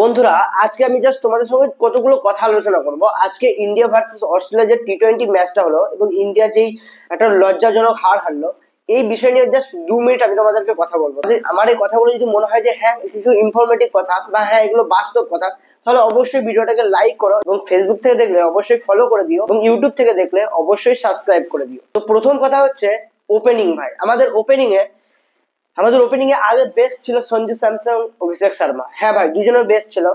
বন্ধুরা, আজকে আমি জাস্ট তোমাদের সঙ্গে কতগুলো কথা আলোচনা করব। আজকে ইন্ডিয়া ভার্সেস অস্ট্রেলিয়া যে টি-20 ম্যাচটা হলো এবং ইন্ডিয়া যেই একটা লজ্জাজনক হার হারলো, এই বিষয় নিয়ে জাস্ট 2 মিনিট আমি তোমাদেরকে কথা বলবো। আমার এই কথাগুলো যদি মনে হয় যে হ্যাঁ কিছু ইনফরমেটিভ কথা বা হ্যাঁ এগুলো বাস্তব কথা, তাহলে অবশ্যই ভিডিওটাকে লাইক করো এবং ফেসবুক থেকে দেখলে অবশ্যই ফলো করে দিও এবং ইউটিউব থেকে দেখলে অবশ্যই সাবস্ক্রাইব করে দিও। তো প্রথম কথা হচ্ছে ওপেনিং। ভাই আমাদের ওপেনিং এ আগে বেস্ট ছিল সঞ্জু স্যামসন, অভিষেক শর্মা। হ্যাঁ ভাই, দুজনের বেস্ট ছিল।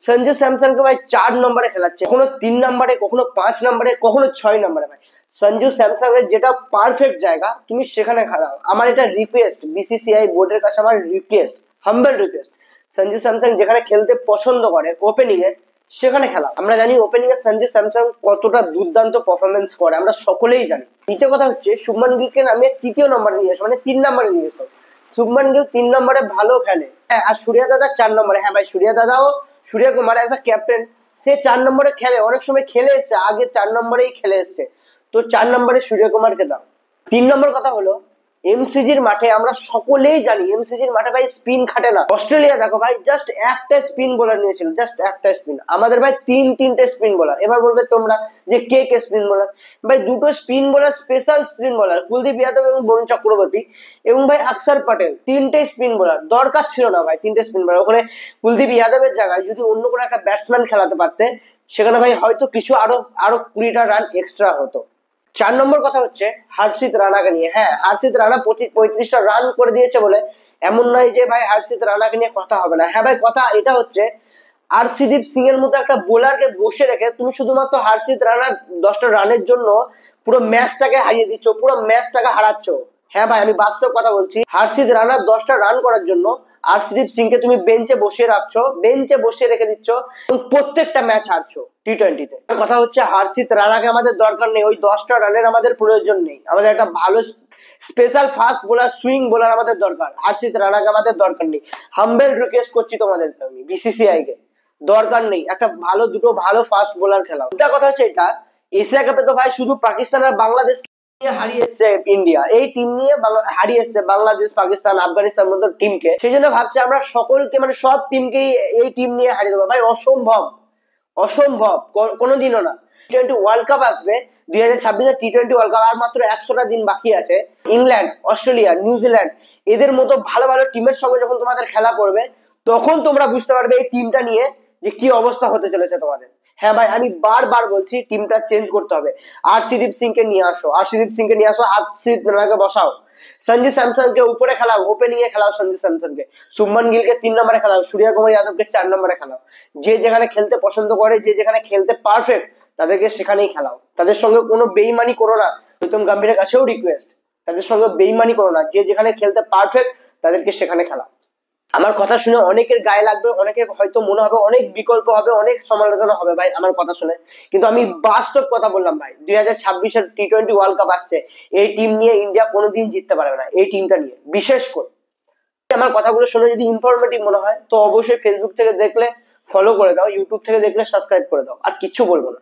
সঞ্জু স্যামসনকে ভাই 4 নম্বরে খেলাচ্ছে, কখনো 3 নম্বরে, কখনো 5 নম্বরে, কখনো 6 নম্বরে। ভাই সঞ্জু স্যামসনের যেটা পারফেক্ট জায়গা তুমি সেখানে খেলাও। আমার এটা রিকোয়েস্ট, বিসিসিআই বোর্ডের কাছে আমার request, humble request, Sanju Samson যেখানে খেলতে পছন্দ করে ওপেনিং এ সেখানে খেলাও। আমরা জানি ওপেনিং এ সঞ্জু স্যামসন কতটা দুর্দান্ত পারফরমেন্স করে, আমরা সকলেই জানি। দ্বিতীয় কথা হচ্ছে শুভমান গিলকে নামিয়ে 3য় নম্বরে নিয়ে এসো, মানে 3 নম্বরে নিয়ে এসো। শুভমান গিল 3 নম্বরে ভালো খেলে, হ্যাঁ। আর সূর্যা দাদা 4 নম্বরে। হ্যাঁ ভাই, সূর্য কুমার এজ আ ক্যাপ্টেন সে 4 নম্বরে খেলে, অনেক সময় খেলে এসছে, আগে 4 নম্বরেই খেলে এসছে। তো 4 নম্বরে সূর্য কুমারকে দাও। 3 নম্বর কথা হলো এমসিজির মাঠে আমরা সকলেই জানি এমসিজির মাঠে ভাই স্পিন খাটে না। অস্ট্রেলিয়া দেখো ভাই, জাস্ট একটা স্পিন বোলার নিয়েছিল, জাস্ট একটা স্পিন। আমাদের ভাই তিনটে স্পিন বোলার। এবার বলবে তোমরা যে কে স্পিন বোলার। ভাই দুটো spin bowler, special spin bowler, Kuldeep Yadav এবং বরুণ চক্রবর্তী এবং ভাই অক্ষর প্যাটেল, তিনটে স্পিন বোলার। দরকার ছিল না ভাই তিনটে স্পিন বোলার। ওখানে কুলদীপ যাদবের জায়গায় যদি অন্য কোনো একটা ব্যাটসম্যান খেলাতে পারতে, সেখানে ভাই হয়তো কিছু আরো আরো 20টা রান এক্সট্রা হতো। 4 নম্বর কথা হচ্ছে হর্ষিত রানাকে নিয়ে। হ্যাঁ, হর্ষিত রানা 35টা রান করে দিয়েছে বলে এমন নয় যে ভাই হর্ষিত রানাকে নিয়ে কথা হবে না। হ্যাঁ ভাই, কথা এটা হচ্ছে আরশিদীপ সিং এর মতো একটা বোলারকে বসে রেখে তুমি শুধুমাত্র হর্ষিত রানার 10টা রানের জন্য পুরো ম্যাচটাকে হারিয়ে দিচ্ছ, পুরো ম্যাচটাকে হারাচ্ছ। হ্যাঁ ভাই, আমি বাস্তব কথা বলছি। হর্ষিত রানার 10টা রান করার জন্য আরশিদীপ সিংকে তুমি বেঞ্চে বসিয়ে রাখছো, বেঞ্চে বসিয়ে রেখে দিচ্ছ এবং প্রত্যেকটা ম্যাচ হারছো টি-20-তে। কথা হচ্ছে হর্ষিত রানাকে আমাদের দরকার নেই, ওই 10টা রানের আমাদের প্রয়োজন নেই। আমাদের একটা ভালো special fast bowler, swing bowler আমাদের দরকার। হর্ষিত রানাকে আমাদের দরকার নেই। হাম্বেল রিকোয়েস্ট করছি তোমাদেরকে, আমি বিসিসিআই কে, দরকার নেই। একটা দুটো ভালো ফাস্ট বোলার খেলাও। কথা হচ্ছে এটা, এশিয়া কাপে তো ভাই শুধু পাকিস্তান আর বাংলাদেশ হারিয়ে এসছে ইন্ডিয়া, এই টিম নিয়ে হারিয়ে এসছে বাংলাদেশ, পাকিস্তান, আফগানিস্তান মতো টিমকে। সেই জন্য ভাবছে আমরা সকলকে, মানে সব টিমকেই এই টিম নিয়ে হারিয়ে দেবো। ভাই অসম্ভব, অসম্ভব, কোনোদিনও না। টি-20 ওয়ার্ল্ড কাপ আসবে, 2026-এর টি-20 ওয়ার্ল্ড কাপ আর মাত্র 100টা দিন বাকি আছে। ইংল্যান্ড, অস্ট্রেলিয়া, নিউজিল্যান্ড এদের মতো ভালো ভালো টিমের সঙ্গে যখন তোমাদের খেলা পড়বে, তখন তোমরা বুঝতে পারবে এই টিমটা নিয়ে যে কি অবস্থা হতে চলেছে তোমাদের। হ্যাঁ ভাই, আমি বারবার বলছি টিমটা চেঞ্জ করতে হবে। আরশিদীপ সিংকে নিয়ে আসো, আরশিদীপ রানাকে বসাও, সঞ্জু স্যামসনকে উপরে খেলাও, ওপেনিং এ খেলাও সঞ্জু স্যামসনকে, শুভমান গিলকে 3 নম্বরে খেলাও, সূর্য কুমার যাদবকে 4 নম্বরে খেলাও। যে যেখানে খেলতে পছন্দ করে, যে যেখানে খেলতে পারফেক্ট, তাদেরকে সেখানেই খেলাও। তাদের সঙ্গে কোনো বেইমানি করো না। গৌতম গম্ভীরের কাছেও রিকোয়েস্ট, তাদের সঙ্গে বেইমানি করো না। যে যেখানে খেলতে পারফেক্ট তাদেরকে সেখানে খেলাও। আমার কথা শুনে অনেকের গায়ে লাগবে, অনেকের হয়তো মনে হবে অনেক বিকল্প হবে, অনেক সমালোচনা হবে ভাই আমার কথা শুনে, কিন্তু আমি বাস্তব কথা বললাম ভাই। 2026-এর টি-20 ওয়ার্ল্ড কাপ আসছে, এই টিম নিয়ে ইন্ডিয়া কোনোদিন জিততে পারবে না। এই টিমটা নিয়ে বিশেষ করে আমার কথাগুলো শুনে যদি ইনফরমেটিভ মনে হয় তো অবশ্যই ফেসবুক থেকে দেখলে ফলো করে দাও, ইউটিউব থেকে দেখলে সাবস্ক্রাইব করে দাও। আর কিচ্ছু বলবো না।